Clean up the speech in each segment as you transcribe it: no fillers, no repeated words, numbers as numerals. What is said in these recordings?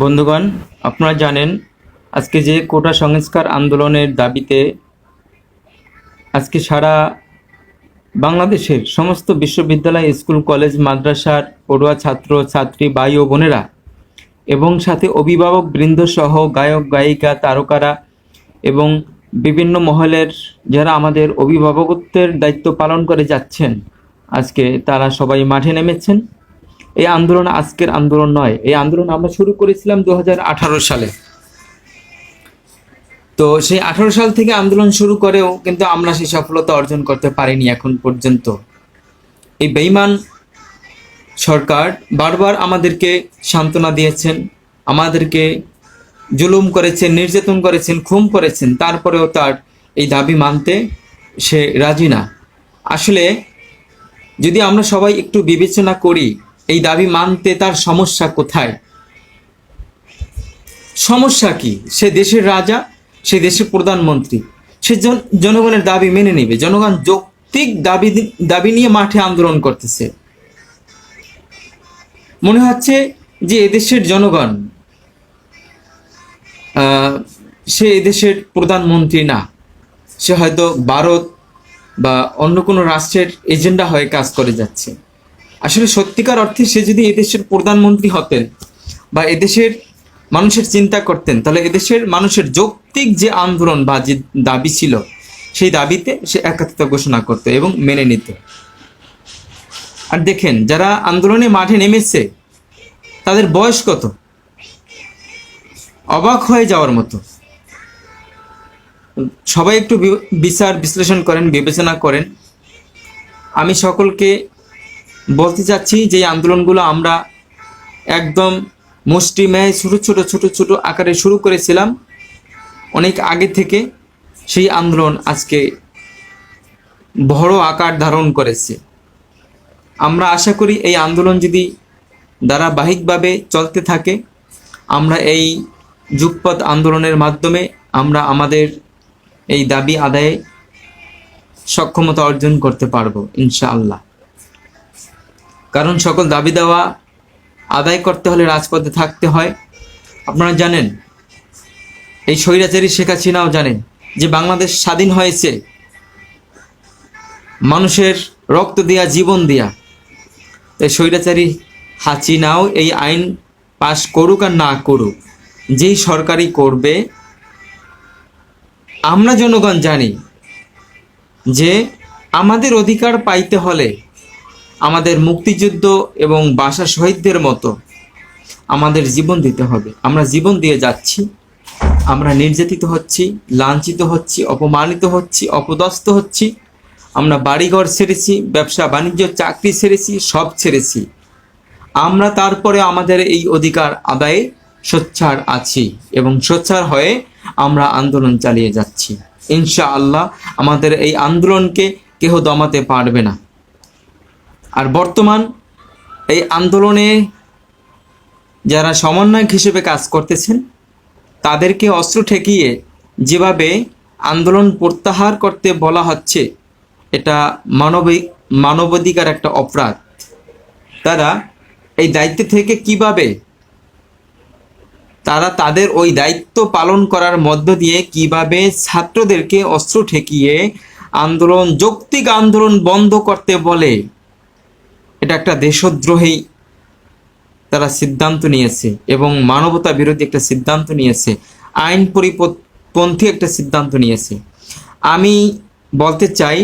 বন্ধুগণ, আপনারা জানেন আজকে যে কোটা সংস্কার আন্দোলনের দাবিতে আজকে সারা বাংলাদেশের সমস্ত বিশ্ববিদ্যালয়, স্কুল, কলেজ, মাদ্রাসার পড়ুয়া ছাত্র ছাত্রী ভাই ও বোনেরা এবং সাথে অভিভাবক বৃন্দ সহ গায়ক গায়িকা তারকারা এবং বিভিন্ন মহলের যারা আমাদের অভিভাবকত্বের দায়িত্ব পালন করে যাচ্ছেন, আজকে তারা সবাই মাঠে নেমেছেন। এই আন্দোলন আজকের আন্দোলন নয়, এই আন্দোলন আমরা শুরু করেছিলাম 2018 সালে। তো সেই 18 সাল থেকে আন্দোলন শুরু করেও কিন্তু আমরা সেই সফলতা অর্জন করতে পারিনি এখন পর্যন্ত। এই বেঈমান সরকার বারবার আমাদেরকে সান্ত্বনা দিয়েছেন, আমাদেরকে জুলুম করেছেন, নির্যাতন করেছেন, খুন করেছেন, তারপরেও তার এই দাবি মানতে সে রাজি না। আসলে যদি আমরা সবাই একটু বিবেচনা করি, এই দাবি মানতে তার সমস্যা কোথায়? সমস্যা কি? সে দেশের রাজা, সে দেশের প্রধানমন্ত্রী, সে জনগণের দাবি মেনে নেবে। জনগণ যৌক্তিক দাবি নিয়ে মাঠে আন্দোলন করতেছে। মনে হচ্ছে যে এদেশের জনগণ, সে এদেশের প্রধানমন্ত্রী না, সে হয়তো ভারত বা অন্য কোনো রাষ্ট্রের এজেন্ডা হয়ে কাজ করে যাচ্ছে। আসলে সত্যিকার অর্থে সে যদি এদেশের প্রধানমন্ত্রী হতেন বা এদেশের মানুষের চিন্তা করতেন, তাহলে এদেশের মানুষের যৌক্তিক যে আন্দোলন বা যে দাবি ছিল, সেই দাবিতে সে একাত্মতা ঘোষণা করত এবং মেনে নিত। আর দেখেন, যারা আন্দোলনে মাঠে নেমেছে তাদের বয়স কত? অবাক হয়ে যাওয়ার মতো। সবাই একটু বিচার বিশ্লেষণ করেন, বিবেচনা করেন। আমি সকলকে বলতে চাচ্ছি যে এই আন্দোলনগুলো আমরা একদম মুষ্টিমেয় ছোট ছোট ছোট ছোট আকারে শুরু করেছিলাম অনেক আগে থেকে। সেই আন্দোলন আজকে বড় আকার ধারণ করেছে। আমরা আশা করি এই আন্দোলন যদি ধারাবাহিকভাবে চলতে থাকে, আমরা এই যুগপৎ আন্দোলনের মাধ্যমে আমরা আমাদের এই দাবি আদায়ে সক্ষমতা অর্জন করতে পারবো ইনশাআল্লাহ। কারণ সকল দাবি দেওয়া আদায় করতে হলে রাজপথে থাকতে হয়। আপনারা জানেন, এই স্বৈরাচারী শেখ হাসিনাও জানেন যে বাংলাদেশ স্বাধীন হয়েছে মানুষের রক্ত দিয়া, জীবন দিয়া। তাই স্বৈরাচারী হাসিনাও এই আইন পাশ করুক আর না করুক, যেই সরকারই করবে, আমরা জনগণ জানি যে আমাদের অধিকার পাইতে হলে আমাদের মুক্তিযুদ্ধ এবং ভাষা শহীদদের মতো আমাদের জীবন দিতে হবে। আমরা জীবন দিয়ে যাচ্ছি, আমরা নির্যাতিত হচ্ছি, লাঞ্ছিত হচ্ছি, অপমানিত হচ্ছি, অপদস্থ হচ্ছি। আমরা বাড়িঘর ছেড়েছি, ব্যবসা বাণিজ্য, চাকরি ছেড়েছি, সব ছেড়েছি। আমরা তারপরে আমাদের এই অধিকার আদায়ে সোচ্চার আছি এবং সোচ্চার হয়ে আমরা আন্দোলন চালিয়ে যাচ্ছি। ইনশাআল্লাহ আমাদের এই আন্দোলনকে কেহ দমাতে পারবে না। আর বর্তমান এই আন্দোলনে যারা সমন্বয়ক হিসেবে কাজ করতেছেন, তাদেরকে অস্ত্র ঠেকিয়ে যেভাবে আন্দোলন প্রত্যাহার করতে বলা হচ্ছে, এটা মানবাধিকার একটা অপরাধ। তারা এই দায়িত্ব থেকে কিভাবে তাদের ওই দায়িত্ব পালন করার মধ্য দিয়ে কিভাবে ছাত্রদেরকে অস্ত্র ঠেকিয়ে আন্দোলন, যৌক্তিক আন্দোলন বন্ধ করতে বলে, এটা একটা দেশদ্রোহী তারা সিদ্ধান্ত নিয়েছে এবং মানবতা বিরোধী একটা সিদ্ধান্ত নিয়েছে, আইন পরিপন্থী একটা সিদ্ধান্ত নিয়েছে। আমি বলতে চাই,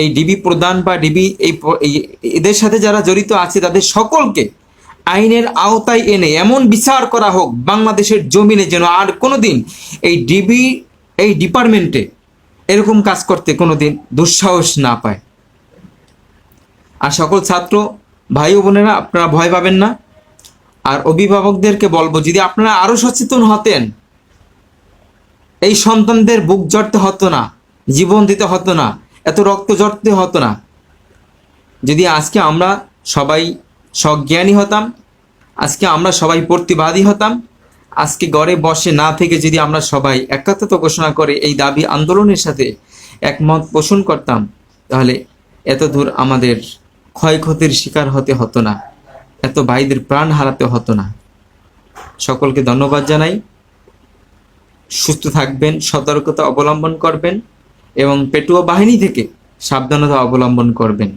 এই ডিবি প্রধান বা ডিবি এদের সাথে যারা জড়িত আছে তাদের সকলকে আইনের আওতায় এনে এমন বিচার করা হোক বাংলাদেশের জমিনে, যেন আর কোনোদিন এই ডিপার্টমেন্টে এরকম কাজ করতে কোনোদিন দুঃসাহস না পায়। আর সকল ছাত্র ভাই ও বোনেরা, আপনারা ভয় পাবেন না। আর অভিভাবকদেরকে বলবো, যদি আপনারা আরো সচেতন হতেন, এই সন্তানদের বুক জড়তে হতো না, জীবন দিতে হতো না, এত রক্ত জড়তে হতো না। যদি আজকে আমরা সবাই সজ্ঞানী হতাম, আজকে আমরা সবাই প্রতিবাদী হতাম, আজকে ঘরে বসে না থেকে যদি আমরা সবাই একাত্মতা ঘোষণা করে এই দাবি আন্দোলনের সাথে একমত পোষণ করতাম, তাহলে এত দূর আমাদের ক্ষয়ক্ষতির শিকার হতে হতো না, এত ভাইদের প্রাণ হারাতে হতো না। সকলকে ধন্যবাদ জানাই। সুস্থ থাকবেন, সতর্কতা অবলম্বন করবেন এবং পেটুয়া বাহিনী থেকে সাবধানতা অবলম্বন করবেন।